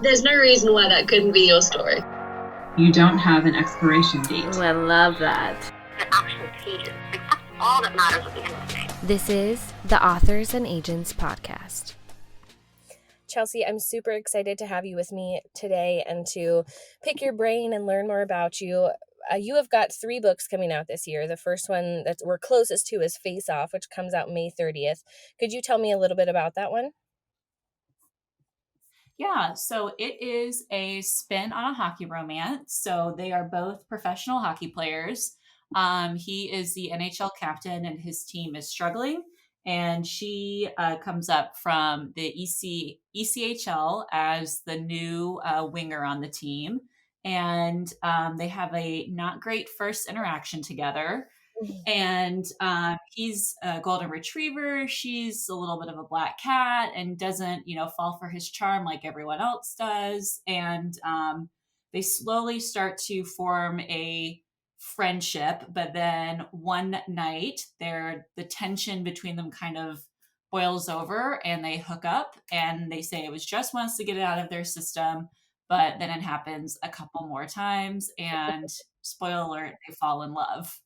There's no reason why that couldn't be your story. You don't have an expiration date. Ooh, I love that. The actual pages. Like, that's all that matters at the end of the day. This is the Authors and Agents podcast. Chelsea, I'm super excited to have you with me today and to pick your brain and learn more about you. You have got 3 books coming out this year. The first one that we're closest to is Face Off, which comes out May 30th. Could you tell me a little bit about that one? Yeah, so it is a spin on a hockey romance. So they are both professional hockey players. He is the NHL captain and his team is struggling. And she comes up from the ECHL as the new winger on the team. And they have a not great first interaction together. And he's a golden retriever. She's a little bit of a black cat and doesn't, fall for his charm like everyone else does. And they slowly start to form a friendship. But then one night, the tension between them kind of boils over and they hook up and they say it was just once to get it out of their system. But then it happens a couple more times. And spoiler alert, they fall in love.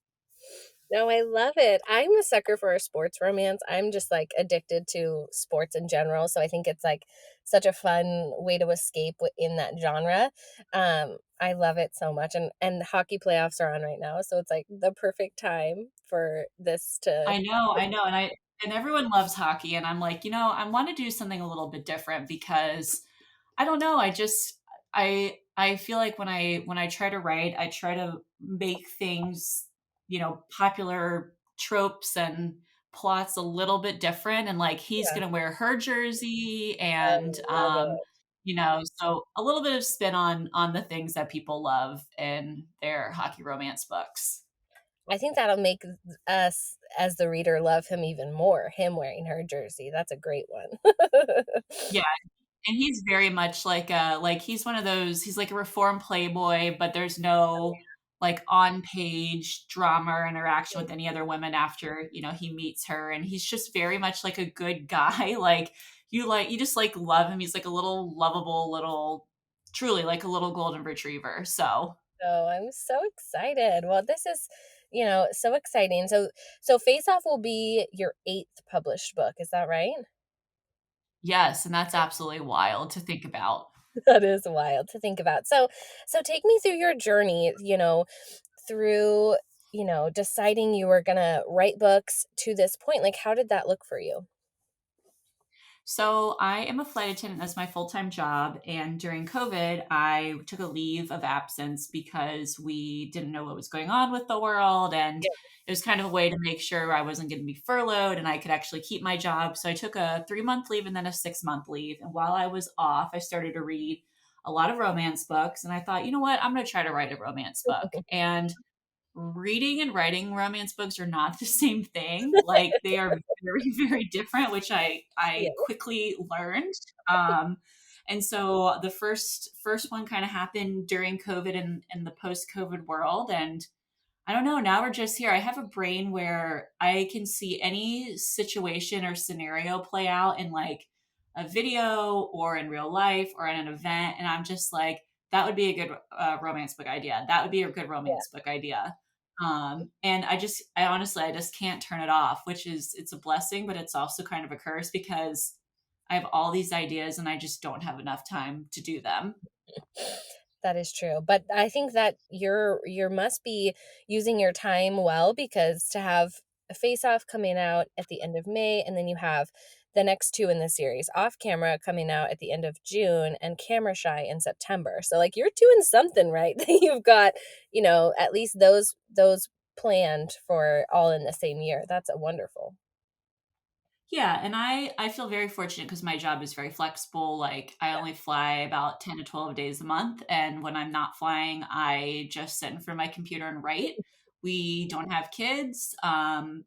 No, I love it. I'm a sucker for a sports romance. I'm just like addicted to sports in general. So I think it's like such a fun way to escape in that genre. I love it so much. And hockey playoffs are on right now. So it's like the perfect time for this to. I know, and everyone loves hockey, and I'm like, I want to do something a little bit different because I don't know, I feel like when I try to write, I try to make things, popular tropes and plots a little bit different, and like he's Yeah, gonna wear her jersey, I and love it. so a little bit of spin on the things that people love in their hockey romance books. I think that'll make us, as the reader, love him even more. Him wearing her jersey. That's a great one. Yeah. And he's very much like he's one of those, he's like a reformed playboy, but there's no like on page drama or interaction with any other women after, he meets her. And he's just very much like a good guy. You just like love him. He's like a little lovable little, truly like a little golden retriever. So So I'm so excited. Well, this is, so exciting. So Face Off will be your 8th published book. Is that right? yes, and that's absolutely wild to think about. That is wild to think about. So take me through your journey, through, deciding you were going to write books to this point. Like, how did that look for you? So I am a flight attendant. That's my full-time job. And during COVID, I took a leave of absence because we didn't know what was going on with the world. And it was kind of a way to make sure I wasn't going to be furloughed and I could actually keep my job. So I took a 3-month leave and then a 6-month leave. And while I was off, I started to read a lot of romance books. And I thought, you know what? I'm going to try to write a romance book. And reading and writing romance books are not the same thing. Like they are very, very different, which I Yeah. quickly learned. Um, and so the first one kind of happened during COVID and in the post-COVID world. And I don't know, now we're just here. I have a brain where I can see any situation or scenario play out in like a video or in real life or in an event. And I'm just like, that would be a good romance book idea. That would be a good Yeah. romance book idea. And I honestly, I just can't turn it off, it's a blessing, but it's also kind of a curse because I have all these ideas and I just don't have enough time to do them. That is true. But I think that you must be using your time well, because to have a Face Off coming out at the end of May, and then you have the next 2 in the series, Off Camera, coming out at the end of June, and Camera Shy in September. So like you're doing something right. You've got, at least those planned for all in the same year. That's a wonderful. Yeah, and I feel very fortunate because my job is very flexible. Like I only fly about 10 to 12 days a month, and when I'm not flying, I just sit in front of my computer and write. We don't have kids,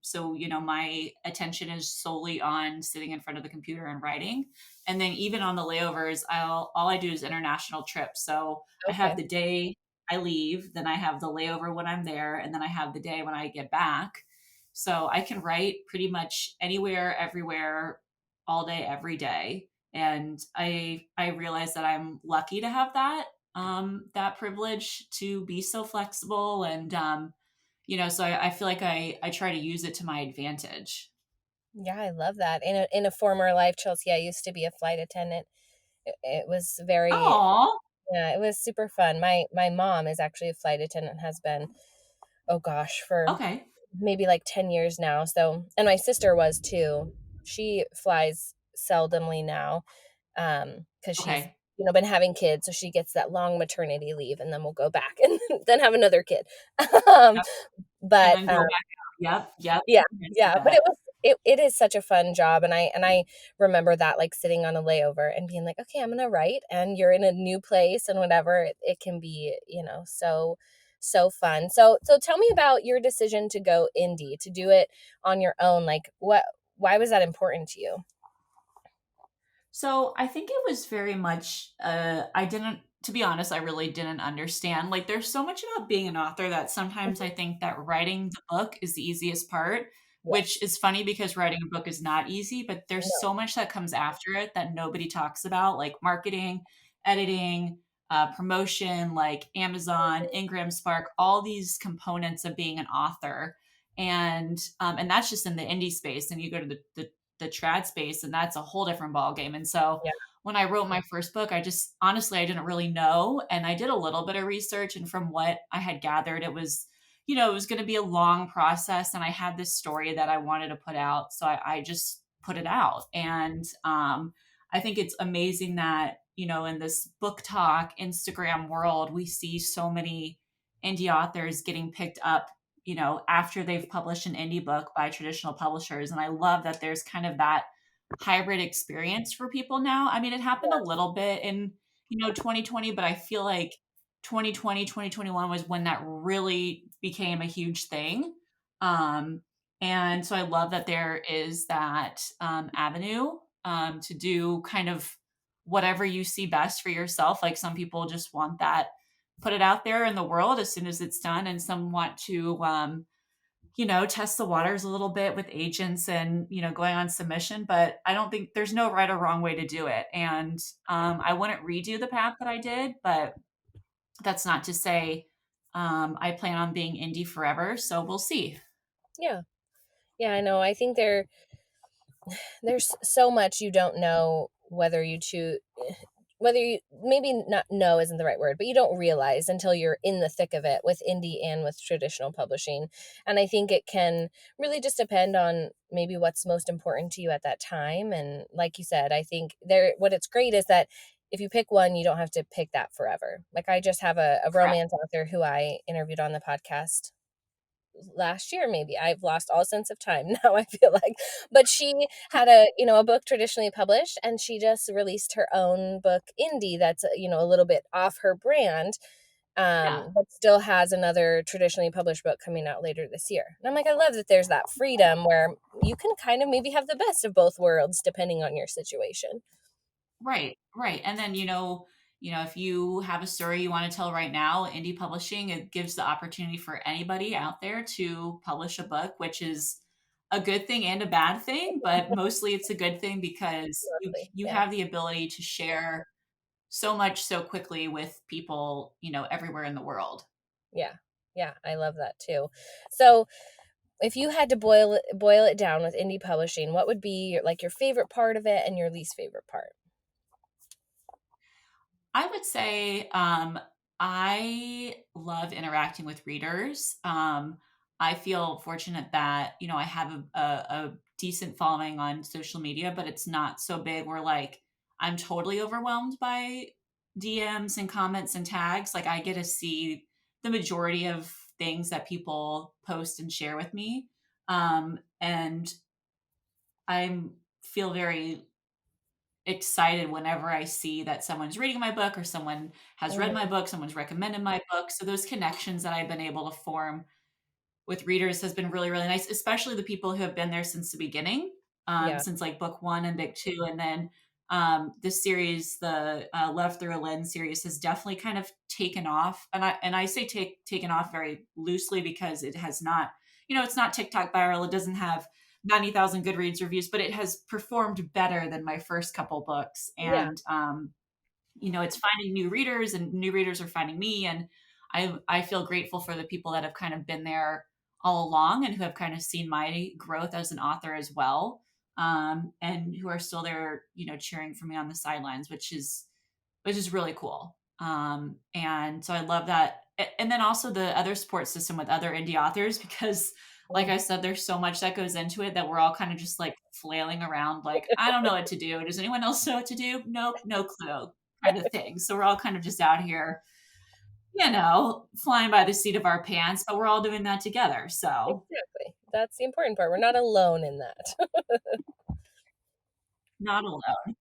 so my attention is solely on sitting in front of the computer and writing. And then even on the layovers, all I do is international trips. So I have Okay. the day I leave, then I have the layover when I'm there, and then I have the day when I get back. So I can write pretty much anywhere, everywhere, all day, every day. And I realize that I'm lucky to have that privilege to be so flexible. And, so I feel like I try to use it to my advantage. Yeah, I love that. In a former life, Chelsea, I used to be a flight attendant. It was very, Oh, yeah, it was super fun. My mom is actually a flight attendant, has been, oh gosh, for okay. maybe like 10 years now. So, and my sister was too. She flies seldomly now, because she's, Okay. been having kids, so she gets that long maternity leave, and then we'll go back and then have another kid. um Yep. And but then go back out. Yep. Yep. yeah, I see yeah, but that. it is such a fun job, and I remember that, like, sitting on a layover and being like, okay, I'm gonna write, and you're in a new place and whatever. It can be, so fun. So tell me about your decision to go indie, to do it on your own. Like, why was that important to you? So I think it was very much, I didn't, to be honest, I really didn't understand. Like, there's so much about being an author that sometimes I think that writing the book is the easiest part, which Yes. is funny because writing a book is not easy, but there's No. so much that comes after it that nobody talks about, like marketing, editing, promotion, like Amazon, Ingram Spark, all these components of being an author. And that's just in the indie space. And you go to the trad space, and that's a whole different ball game. And so Yeah. when I wrote my first book, I just honestly I didn't really know, and I did a little bit of research, and from what I had gathered, it was going to be a long process, and I had this story that I wanted to put out, so I just put it out. And I think it's amazing that in this book talk Instagram world, we see so many indie authors getting picked up after they've published an indie book by traditional publishers. And I love that there's kind of that hybrid experience for people now. I mean, it happened a little bit in, 2020, but I feel like 2020, 2021 was when that really became a huge thing. Um, and so I love that there is that avenue to do kind of whatever you see best for yourself. Like some people just want that, put it out there in the world as soon as it's done, and some want to test the waters a little bit with agents and going on submission. But I don't think there's no right or wrong way to do it. And I wouldn't redo the path that I did, but that's not to say I plan on being indie forever, so we'll see. Yeah. Yeah, I know. I think there's so much you don't know, whether you choose, whether you, maybe not know isn't the right word, but you don't realize until you're in the thick of it with indie and with traditional publishing. And I think it can really just depend on maybe what's most important to you at that time. And like you said, I think what it's great is that if you pick one, you don't have to pick that forever. Like, I just have a Correct. romance author who I interviewed on the podcast last year. Maybe I've lost all sense of time now, I feel like. But she had a book traditionally published, and she just released her own book indie that's a little bit off her brand, Yeah. but still has another traditionally published book coming out later this year. And I'm like, I love that there's that freedom where you can kind of maybe have the best of both worlds depending on your situation. Right, right. And then, if you have a story you want to tell right now, indie publishing, it gives the opportunity for anybody out there to publish a book, which is a good thing and a bad thing, but mostly it's a good thing because you Totally. you Yeah. have the ability to share so much so quickly with people, everywhere in the world. Yeah. Yeah, I love that too. So, if you had to boil it down with indie publishing, what would be your favorite part of it and your least favorite part? I would say I love interacting with readers. I feel fortunate that I have a decent following on social media, but it's not so big where like I'm totally overwhelmed by DMs and comments and tags. Like I get to see the majority of things that people post and share with me, and I feel very excited whenever I see that someone's reading my book or someone has read my Mhm. book, someone's recommended my book. So those connections that I've been able to form with readers has been really, really nice, especially the people who have been there since the beginning, Yeah. since like book one and book two. And then this series, the Love Through a Lens series, has definitely kind of taken off. And I say taken off very loosely because it has not, it's not TikTok viral. It doesn't have 90,000 Goodreads reviews, but it has performed better than my first couple books. Yeah. And it's finding new readers, and new readers are finding me. And I feel grateful for the people that have kind of been there all along and who have kind of seen my growth as an author as well. And who are still there, cheering for me on the sidelines, which is really cool. And so I love that. And then also the other support system with other indie authors, because like I said, there's so much that goes into it that we're all kind of just like flailing around, like, I don't know what to do. Does anyone else know what to do? Nope, no clue, kind of thing. So we're all kind of just out here, flying by the seat of our pants, but we're all doing that together. So Exactly. That's the important part. We're not alone in that. not alone.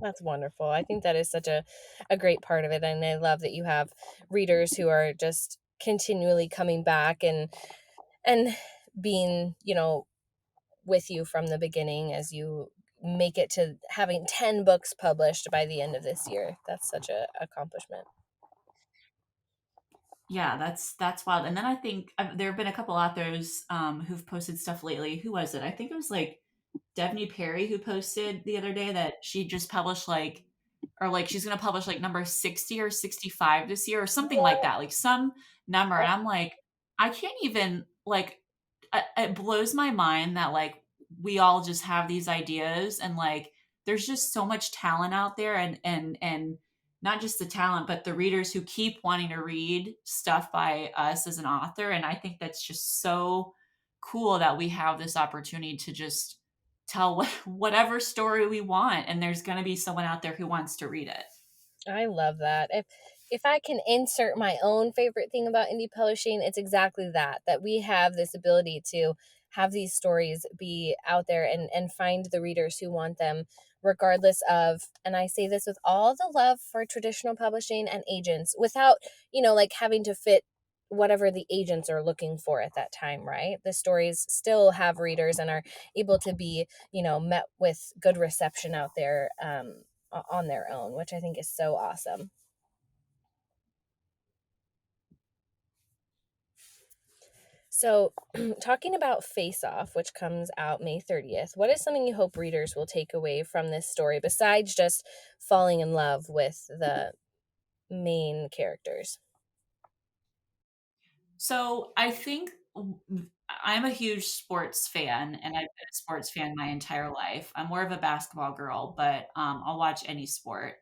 That's wonderful. I think that is such a great part of it. And I love that you have readers who are just continually coming back and being, with you from the beginning as you make it to having 10 books published by the end of this year. That's such a accomplishment. Yeah, that's wild. And then I think there have been a couple authors who've posted stuff lately. Who was it? I think it was like Devney Perry who posted the other day that she just published she's going to publish like number 60 or 65 this year or something like that, like some number. And I'm like, I can't even it blows my mind that like we all just have these ideas, and like there's just so much talent out there, and not just the talent, but the readers who keep wanting to read stuff by us as an author. And I think that's just so cool that we have this opportunity to just tell whatever story we want, and there's going to be someone out there who wants to read it. I love that. If I can insert my own favorite thing about indie publishing, it's exactly that we have this ability to have these stories be out there and find the readers who want them, regardless of, and I say this with all the love for traditional publishing and agents, without, like having to fit whatever the agents are looking for at that time, right? The stories still have readers and are able to be, met with good reception out there, on their own, which I think is so awesome. So, talking about Face Off, which comes out May 30th, what is something you hope readers will take away from this story besides just falling in love with the main characters? So I think I'm a huge sports fan, and I've been a sports fan my entire life. I'm more of a basketball girl, but I'll watch any sport.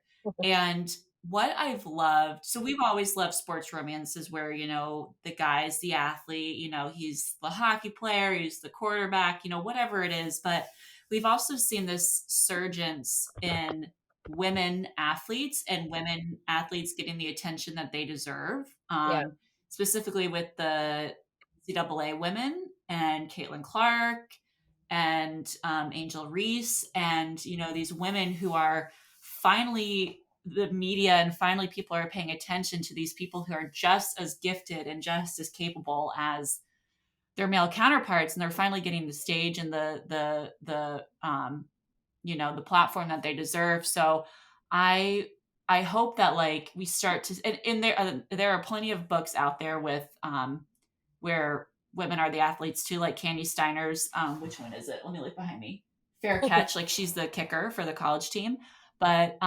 And what I've loved, so we've always loved sports romances where, the guy's the athlete, he's the hockey player, he's the quarterback, whatever it is. But we've also seen this surgence in women athletes and women athletes getting the attention that they deserve. Yeah. Specifically with the NCAA women and Caitlin Clark and Angel Reese, and these women who are finally the media, and finally people are paying attention to these people who are just as gifted and just as capable as their male counterparts, and they're finally getting the stage and the platform that they deserve. So I hope that like we start to, and there are plenty of books out there with where women are the athletes too, like Candy Steiner's which one is it? Let me look behind me. Fair Catch, like she's the kicker for the college team. But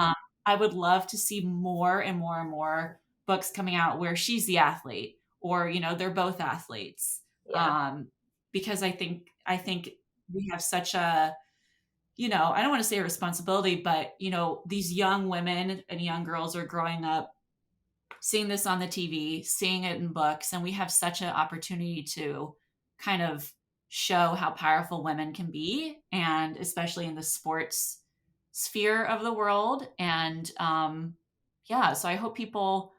I would love to see more and more and more books coming out where she's the athlete, or they're both athletes. Yeah. Because I think we have such a, I don't want to say a responsibility, but these young women and young girls are growing up seeing this on the TV, seeing it in books, and we have such an opportunity to kind of show how powerful women can be, and especially in the sports sphere of the world. And yeah, so I hope people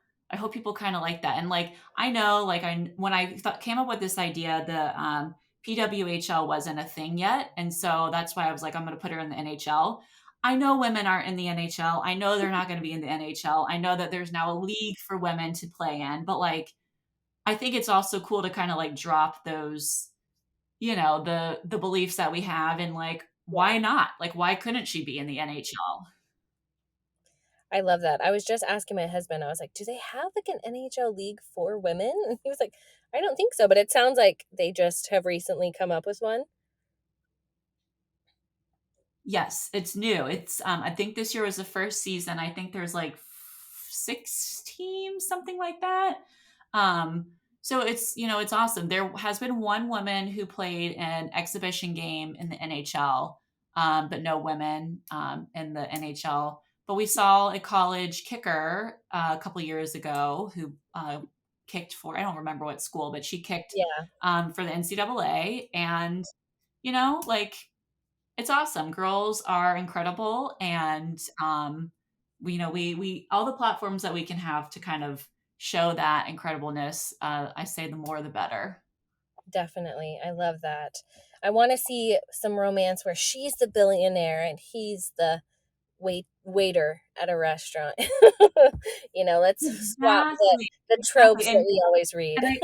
kind of like that. And like I know, like when I came up with this idea, the PWHL wasn't a thing yet, and so that's why I was like, I'm going to put her in the NHL. I know women aren't in the NHL. I know they're not going to be in the NHL. I know that there's now a league for women to play in, but like I think it's also cool to kind of like drop those, the beliefs that we have, and like why not? Like why couldn't she be in the NHL? I love that. I was just asking my husband, I was like, do they have like an NHL league for women? And he was like, I don't think so, but it sounds like they just have recently come up with one. Yes, it's new. It's I think this year was the first season. I think there's like 6 teams, something like that. Um, so it's, it's awesome. There has been one woman who played an exhibition game in the NHL, but no women in the NHL. But we saw a college kicker a couple years ago who kicked for, I don't remember what school, but she kicked Yeah, for the NCAA. And, like, it's awesome. Girls are incredible, and we all the platforms that we can have to kind of show that incredibleness. I say the more the better. definitely. I love that. I want to see some romance where she's the billionaire and he's the waiter at a restaurant. Let's swap Exactly, the exactly, tropes that we always read. and I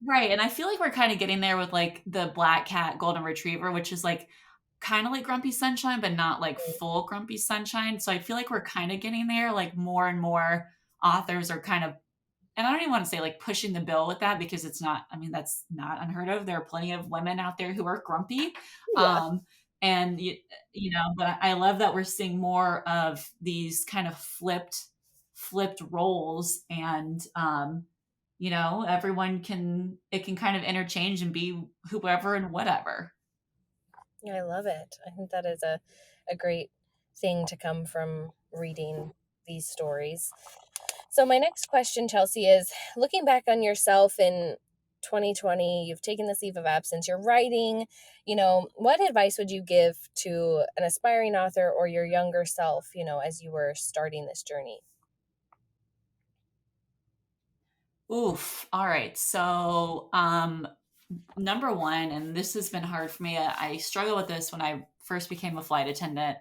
right, and I feel like we're kind of getting there with like the black cat golden retriever, which is like kind of like Grumpy Sunshine, but not like full Grumpy Sunshine. So I feel like we're kind of getting there. Like more and more authors are kind of, and I don't even want to say like pushing the bill with that because it's not, I mean, that's not unheard of. There are plenty of women out there who are grumpy. Yeah, Um, and but I love that we're seeing more of these kind of flipped roles, and everyone it can kind of interchange and be whoever and whatever. I love it. I think that is a great thing to come from reading these stories. So my next question, Chelsea, is looking back on yourself in 2020, you've taken this leave of absence, you're writing, what advice would you give to an aspiring author or your younger self, as you were starting this journey? Oof. All right. So, number one, and this has been hard for me. I struggled with this when I first became a flight attendant,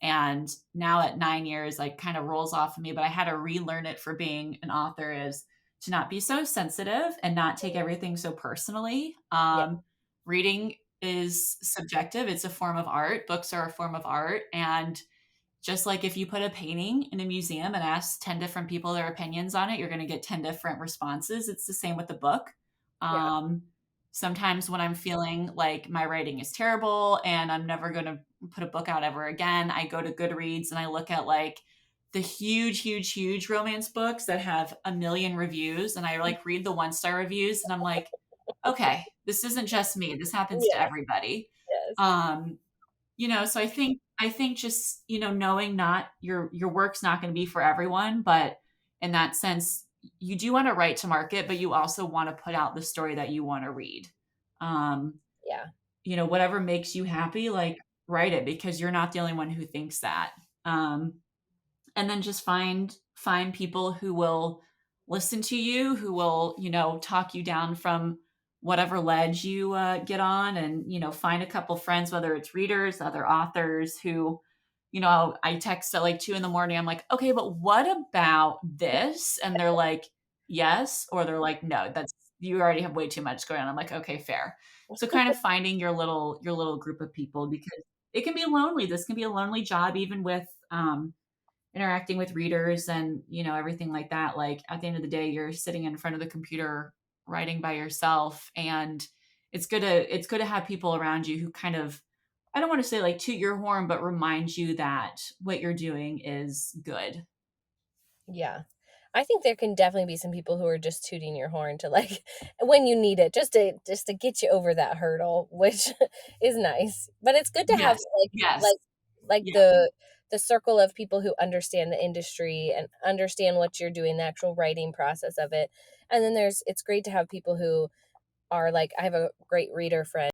and now at 9 years, like kind of rolls off of me. But I had to relearn it for being an author is to not be so sensitive and not take everything so personally. Yeah. Reading is subjective; it's a form of art. Books are a form of art, and just like if you put a painting in a museum and ask 10 different people their opinions on it, you're going to get 10 different responses. It's the same with the book. Yeah. Um, Sometimes when I'm feeling like my writing is terrible and I'm never going to put a book out ever again, I go to Goodreads and I look at like the huge romance books that have a million reviews. And I like read the 1-star reviews and I'm like, okay, this isn't just me. This happens to Yeah. everybody. Yes. Um, so I think just, knowing not your work's not going to be for everyone, but in that sense, you do want to write to market, but you also want to put out the story that you want to read. Um, Yeah. Whatever makes you happy, like write it because you're not the only one who thinks that. Um, and then just find people who will listen to you, who will talk you down from whatever ledge you get on, and find a couple friends, whether it's readers, other authors, who I text at like 2 in the morning. I'm like, okay, but what about this? And they're like, yes, or they're like, no, that's, you already have way too much going on. I'm like, okay, fair. So kind of finding your little group of people, because it can be lonely. This can be a lonely job, even with interacting with readers and everything like that. Like at the end of the day, you're sitting in front of the computer writing by yourself, and it's good to have people around you who kind of, I don't want to say like toot your horn, but remind you that what you're doing is good. Yeah. I think there can definitely be some people who are just tooting your horn to like when you need it, just to get you over that hurdle, which is nice. But it's good to have Yes, yes, like yeah, the circle of people who understand the industry and understand what you're doing, the actual writing process of it. And then it's great to have people who are like, I have a great reader friend